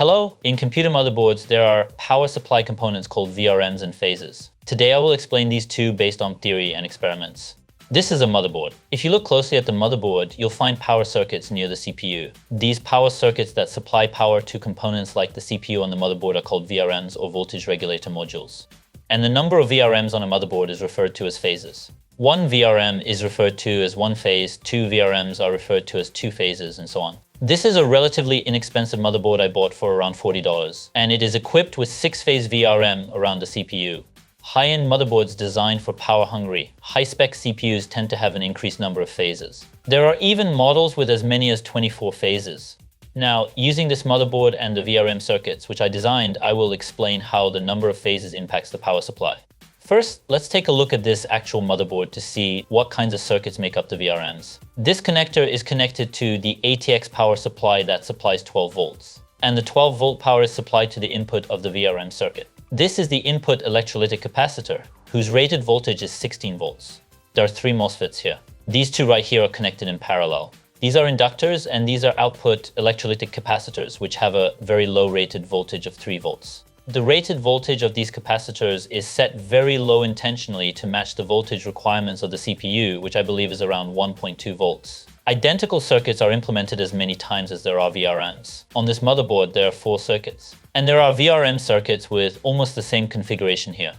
Hello! In computer motherboards, there are power supply components called VRMs and phases. Today I will explain these two based on theory and experiments. This is a motherboard. If you look closely at the motherboard, you'll find power circuits near the CPU. These power circuits that supply power to components like the CPU on the motherboard are called VRMs or voltage regulator modules. And the number of VRMs on a motherboard is referred to as phases. One VRM is referred to as one phase, two VRMs are referred to as two phases, and so on. This is a relatively inexpensive motherboard I bought for around $40, and it is equipped with 6-phase VRM around the CPU. High-end motherboards designed for power-hungry, high-spec CPUs tend to have an increased number of phases. There are even models with as many as 24 phases. Now, using this motherboard and the VRM circuits, which I designed, I will explain how the number of phases impacts the power supply. First, let's take a look at this actual motherboard to see what kinds of circuits make up the VRMs. This connector is connected to the ATX power supply that supplies 12 volts. And the 12-volt power is supplied to the input of the VRM circuit. This is the input electrolytic capacitor, whose rated voltage is 16 volts. There are 3 MOSFETs here. These two right here are connected in parallel. These are inductors, and these are output electrolytic capacitors, which have a very low rated voltage of 3 volts. The rated voltage of these capacitors is set very low intentionally to match the voltage requirements of the CPU, which I believe is around 1.2 volts. Identical circuits are implemented as many times as there are VRMs. On this motherboard, there are 4 circuits. And there are VRM circuits with almost the same configuration here.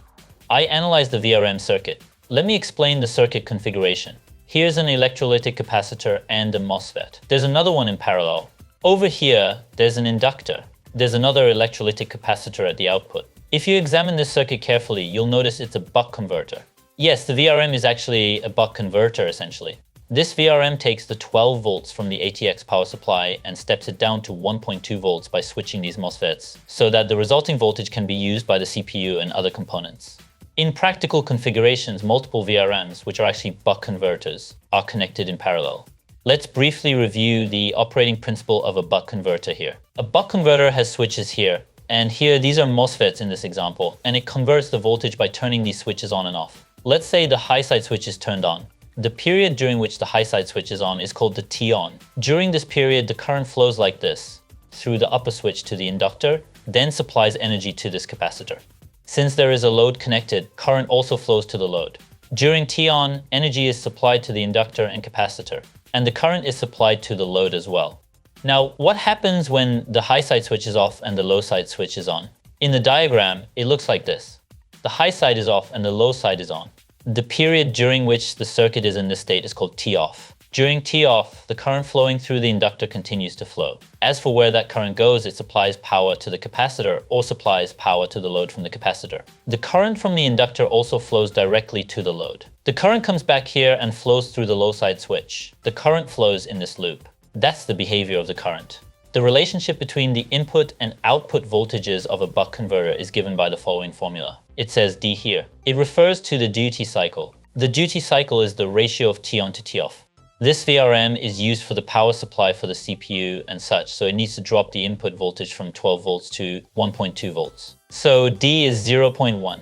I analyzed the VRM circuit. Let me explain the circuit configuration. Here's an electrolytic capacitor and a MOSFET. There's another one in parallel. Over here, there's an inductor. There's another electrolytic capacitor at the output. If you examine this circuit carefully, you'll notice it's a buck converter. Yes, the VRM is actually a buck converter essentially. This VRM takes the 12 volts from the ATX power supply and steps it down to 1.2 volts by switching these MOSFETs so that the resulting voltage can be used by the CPU and other components. In practical configurations, multiple VRMs, which are actually buck converters, are connected in parallel. Let's briefly review the operating principle of a buck converter here. A buck converter has switches here, and here these are MOSFETs in this example, and it converts the voltage by turning these switches on and off. Let's say the high side switch is turned on. The period during which the high side switch is on is called the T-on. During this period, the current flows like this, through the upper switch to the inductor, then supplies energy to this capacitor. Since there is a load connected, current also flows to the load. During T-on, energy is supplied to the inductor and capacitor, and the current is supplied to the load as well. Now, what happens when the high side switch is off and the low side switch is on? In the diagram, it looks like this. The high side is off and the low side is on. The period during which the circuit is in this state is called T-off. During T-off, the current flowing through the inductor continues to flow. As for where that current goes, it supplies power to the capacitor or supplies power to the load from the capacitor. The current from the inductor also flows directly to the load. The current comes back here and flows through the low side switch. The current flows in this loop. That's the behavior of the current. The relationship between the input and output voltages of a buck converter is given by the following formula. It says D here. It refers to the duty cycle. The duty cycle is the ratio of T-on to T-off. This VRM is used for the power supply for the CPU and such, so it needs to drop the input voltage from 12 volts to 1.2 volts. So D is 0.1.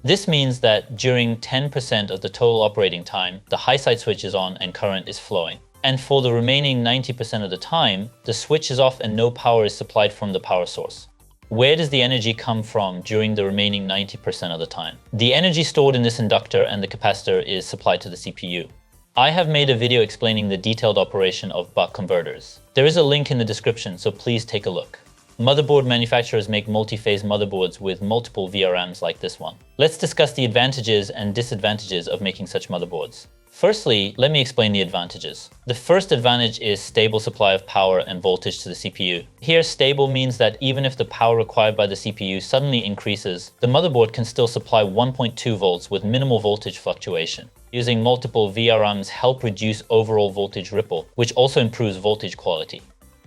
This means that during 10% of the total operating time, the high side switch is on and current is flowing. And for the remaining 90% of the time, the switch is off and no power is supplied from the power source. Where does the energy come from during the remaining 90% of the time? The energy stored in this inductor and the capacitor is supplied to the CPU. I have made a video explaining the detailed operation of buck converters. There is a link in the description, so please take a look. Motherboard manufacturers make multi-phase motherboards with multiple VRMs like this one. Let's discuss the advantages and disadvantages of making such motherboards. Firstly, let me explain the advantages. The first advantage is stable supply of power and voltage to the CPU. Here, stable means that even if the power required by the CPU suddenly increases, the motherboard can still supply 1.2 volts with minimal voltage fluctuation. Using multiple VRMs help reduce overall voltage ripple, which also improves voltage quality.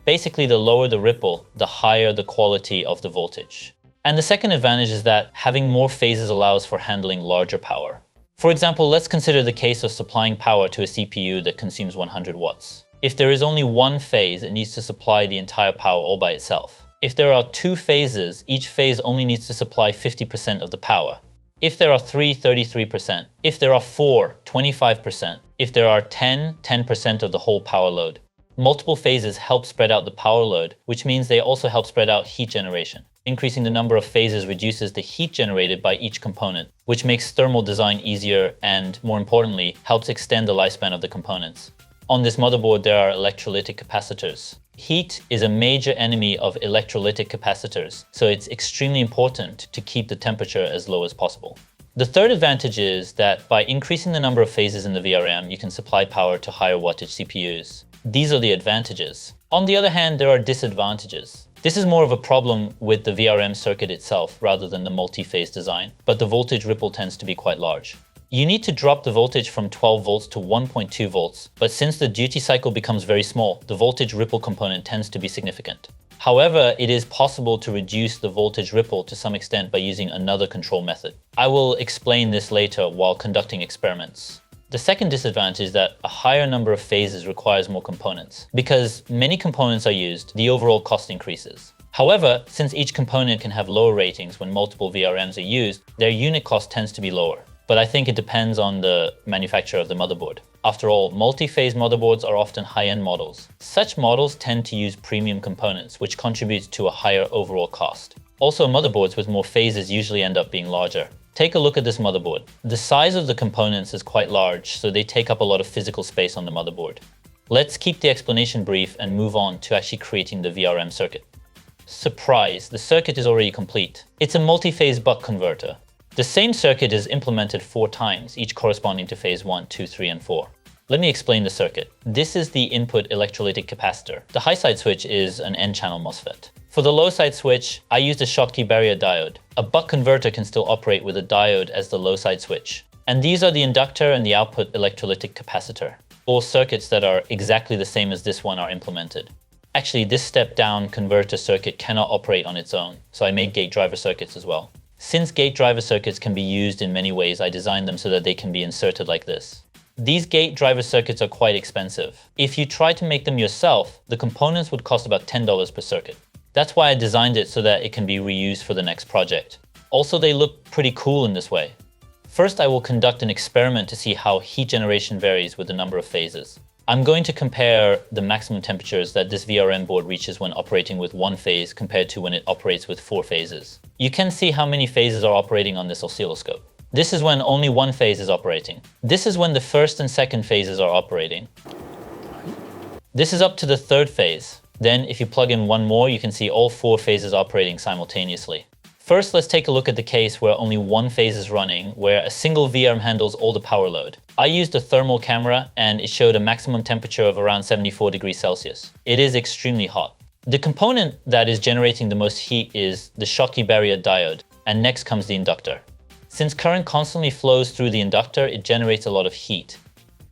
Basically, the lower the ripple, the higher the quality of the voltage. And the second advantage is that having more phases allows for handling larger power. For example, let's consider the case of supplying power to a CPU that consumes 100 watts. If there is only one phase, it needs to supply the entire power all by itself. If there are 2 phases, each phase only needs to supply 50% of the power. If there are 3, 33%. If there are 4, 25%. If there are 10, 10% of the whole power load. Multiple phases help spread out the power load, which means they also help spread out heat generation. Increasing the number of phases reduces the heat generated by each component, which makes thermal design easier and, more importantly, helps extend the lifespan of the components. On this motherboard, there are electrolytic capacitors. Heat is a major enemy of electrolytic capacitors, so it's extremely important to keep the temperature as low as possible. The third advantage is that by increasing the number of phases in the VRM, you can supply power to higher wattage CPUs. These are the advantages. On the other hand, there are disadvantages. This is more of a problem with the VRM circuit itself rather than the multi-phase design, but the voltage ripple tends to be quite large. You need to drop the voltage from 12 volts to 1.2 volts, but since the duty cycle becomes very small, the voltage ripple component tends to be significant. However, it is possible to reduce the voltage ripple to some extent by using another control method. I will explain this later while conducting experiments. The second disadvantage is that a higher number of phases requires more components. Because many components are used, the overall cost increases. However, since each component can have lower ratings when multiple VRMs are used, their unit cost tends to be lower. But I think it depends on the manufacturer of the motherboard. After all, multi-phase motherboards are often high-end models. Such models tend to use premium components, which contributes to a higher overall cost. Also, motherboards with more phases usually end up being larger. Take a look at this motherboard. The size of the components is quite large, so they take up a lot of physical space on the motherboard. Let's keep the explanation brief and move on to actually creating the VRM circuit. Surprise, the circuit is already complete. It's a multi-phase buck converter. The same circuit is implemented 4 times, each corresponding to phase 1, 2, 3, and 4. Let me explain the circuit. This is the input electrolytic capacitor. The high side switch is an N-channel MOSFET. For the low side switch, I used a Schottky barrier diode. A buck converter can still operate with a diode as the low side switch. And these are the inductor and the output electrolytic capacitor. 4 circuits that are exactly the same as this one are implemented. Actually, this step-down converter circuit cannot operate on its own, so I made gate driver circuits as well. Since gate driver circuits can be used in many ways, I designed them so that they can be inserted like this. These gate driver circuits are quite expensive. If you try to make them yourself, the components would cost about $10 per circuit. That's why I designed it so that it can be reused for the next project. Also, they look pretty cool in this way. First, I will conduct an experiment to see how heat generation varies with the number of phases. I'm going to compare the maximum temperatures that this VRM board reaches when operating with 1 phase compared to when it operates with 4 phases. You can see how many phases are operating on this oscilloscope. This is when only 1 phase is operating. This is when the first and second phases are operating. This is up to the 3rd phase. Then, if you plug in 1 more, you can see all 4 phases operating simultaneously. First, let's take a look at the case where only 1 phase is running, where a single VRM handles all the power load. I used a thermal camera and it showed a maximum temperature of around 74 degrees Celsius. It is extremely hot. The component that is generating the most heat is the Schottky barrier diode, and next comes the inductor. Since current constantly flows through the inductor, it generates a lot of heat.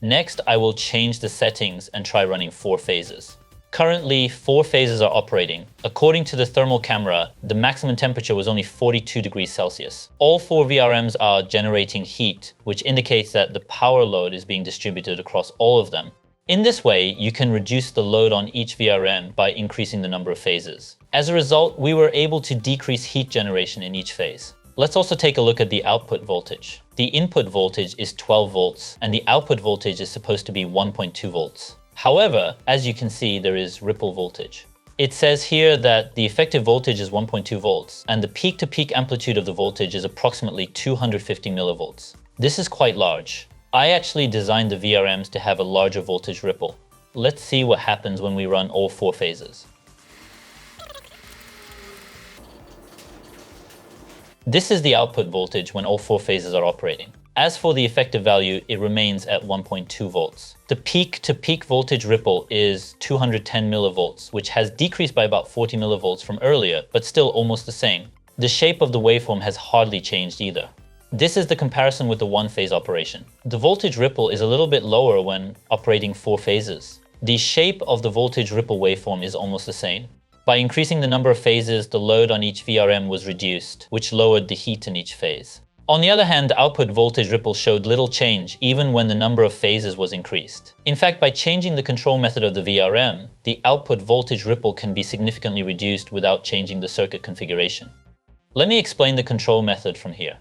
Next, I will change the settings and try running 4 phases. Currently, 4 phases are operating. According to the thermal camera, the maximum temperature was only 42 degrees Celsius. All 4 VRMs are generating heat, which indicates that the power load is being distributed across all of them. In this way, you can reduce the load on each VRM by increasing the number of phases. As a result, we were able to decrease heat generation in each phase. Let's also take a look at the output voltage. The input voltage is 12 volts, and the output voltage is supposed to be 1.2 volts. However, as you can see, there is ripple voltage. It says here that the effective voltage is 1.2 volts, and the peak-to-peak amplitude of the voltage is approximately 250 millivolts. This is quite large. I actually designed the VRMs to have a larger voltage ripple. Let's see what happens when we run all 4 phases. This is the output voltage when all 4 phases are operating. As for the effective value, it remains at 1.2 volts. The peak-to-peak voltage ripple is 210 millivolts, which has decreased by about 40 millivolts from earlier, but still almost the same. The shape of the waveform has hardly changed either. This is the comparison with the 1-phase operation. The voltage ripple is a little bit lower when operating 4 phases. The shape of the voltage ripple waveform is almost the same. By increasing the number of phases, the load on each VRM was reduced, which lowered the heat in each phase. On the other hand, the output voltage ripple showed little change even when the number of phases was increased. In fact, by changing the control method of the VRM, the output voltage ripple can be significantly reduced without changing the circuit configuration. Let me explain the control method from here.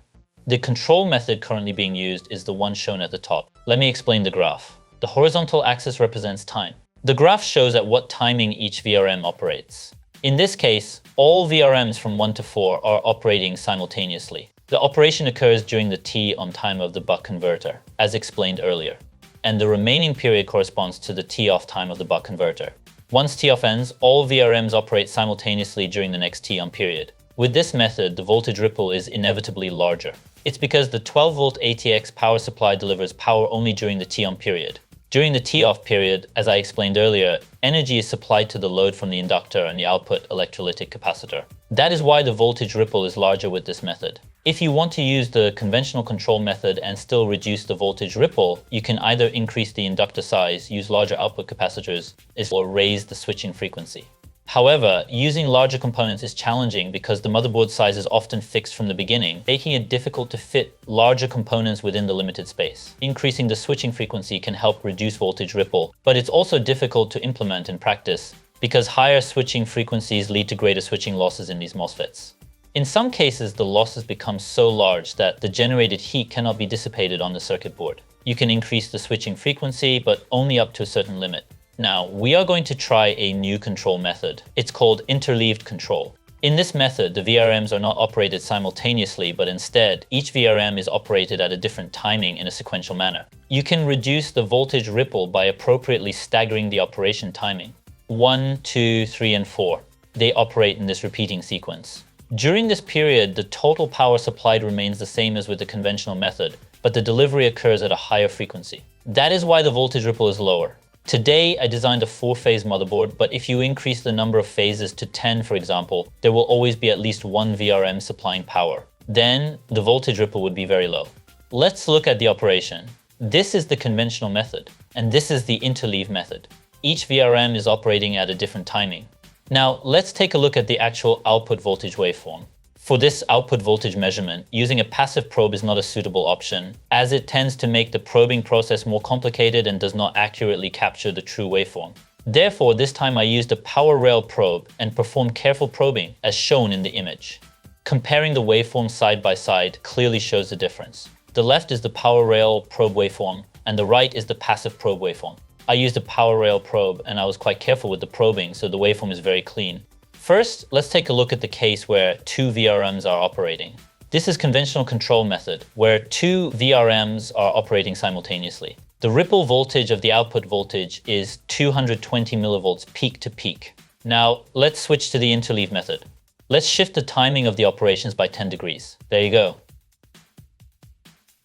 The control method currently being used is the one shown at the top. Let me explain the graph. The horizontal axis represents time. The graph shows at what timing each VRM operates. In this case, all VRMs from 1 to 4 are operating simultaneously. The operation occurs during the T on time of the buck converter, as explained earlier, and the remaining period corresponds to the T off time of the buck converter. Once T off ends, all VRMs operate simultaneously during the next T on period. With this method, the voltage ripple is inevitably larger. It's because the 12-volt ATX power supply delivers power only during the T on period. During the T-off period, as I explained earlier, energy is supplied to the load from the inductor and the output electrolytic capacitor. That is why the voltage ripple is larger with this method. If you want to use the conventional control method and still reduce the voltage ripple, you can either increase the inductor size, use larger output capacitors, or raise the switching frequency. However, using larger components is challenging because the motherboard size is often fixed from the beginning, making it difficult to fit larger components within the limited space. Increasing the switching frequency can help reduce voltage ripple, but it's also difficult to implement in practice because higher switching frequencies lead to greater switching losses in these MOSFETs. In some cases, the losses become so large that the generated heat cannot be dissipated on the circuit board. You can increase the switching frequency, but only up to a certain limit. Now, we are going to try a new control method. It's called interleaved control. In this method, the VRMs are not operated simultaneously, but instead, each VRM is operated at a different timing in a sequential manner. You can reduce the voltage ripple by appropriately staggering the operation timing. 1, 2, 3, and 4. They operate in this repeating sequence. During this period, the total power supplied remains the same as with the conventional method, but the delivery occurs at a higher frequency. That is why the voltage ripple is lower. Today, I designed a 4-phase motherboard, but if you increase the number of phases to 10, for example, there will always be at least one VRM supplying power. Then, the voltage ripple would be very low. Let's look at the operation. This is the conventional method, and this is the interleave method. Each VRM is operating at a different timing. Now, let's take a look at the actual output voltage waveform. For this output voltage measurement, using a passive probe is not a suitable option, as it tends to make the probing process more complicated and does not accurately capture the true waveform. Therefore, this time I used a power rail probe and performed careful probing, as shown in the image. Comparing the waveforms side by side clearly shows the difference. The left is the power rail probe waveform, and the right is the passive probe waveform. I used a power rail probe, and I was quite careful with the probing, so the waveform is very clean. First, let's take a look at the case where two VRMs are operating. This is conventional control method, where two VRMs are operating simultaneously. The ripple voltage of the output voltage is 220 millivolts peak to peak. Now, let's switch to the interleave method. Let's shift the timing of the operations by 10 degrees. There you go.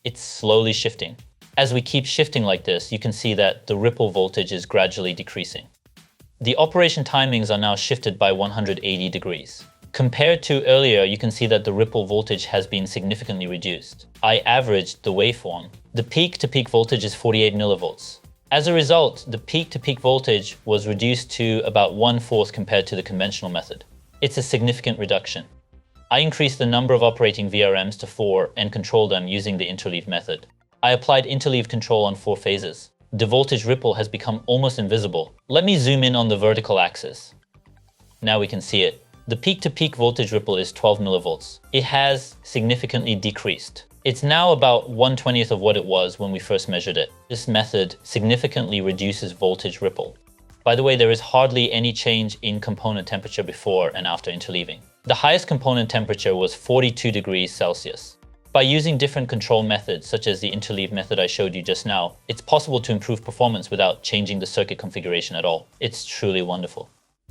It's slowly shifting. As we keep shifting like this, you can see that the ripple voltage is gradually decreasing. The operation timings are now shifted by 180 degrees. Compared to earlier, you can see that the ripple voltage has been significantly reduced. I averaged the waveform. The peak-to-peak voltage is 48 millivolts. As a result, the peak-to-peak voltage was reduced to about 1/4 compared to the conventional method. It's a significant reduction. I increased the number of operating VRMs to 4 and controlled them using the interleave method. I applied interleave control on 4 phases. The voltage ripple has become almost invisible. Let me zoom in on the vertical axis. Now we can see it. The peak-to-peak voltage ripple is 12 millivolts. It has significantly decreased. It's now about 1/20th of what it was when we first measured it. This method significantly reduces voltage ripple. By the way, there is hardly any change in component temperature before and after interleaving. The highest component temperature was 42 degrees Celsius. By using different control methods, such as the interleave method I showed you just now, it's possible to improve performance without changing the circuit configuration at all. It's truly wonderful.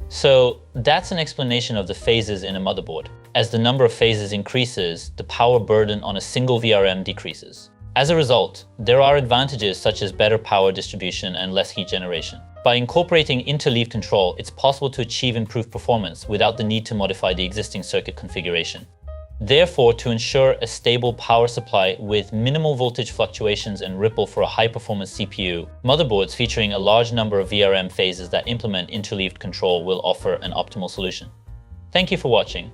So that's an explanation of the phases in a motherboard. As the number of phases increases, the power burden on a single VRM decreases. As a result, there are advantages such as better power distribution and less heat generation. By incorporating interleave control, it's possible to achieve improved performance without the need to modify the existing circuit configuration. Therefore, to ensure a stable power supply with minimal voltage fluctuations and ripple for a high-performance CPU, motherboards featuring a large number of VRM phases that implement interleaved control will offer an optimal solution. Thank you for watching.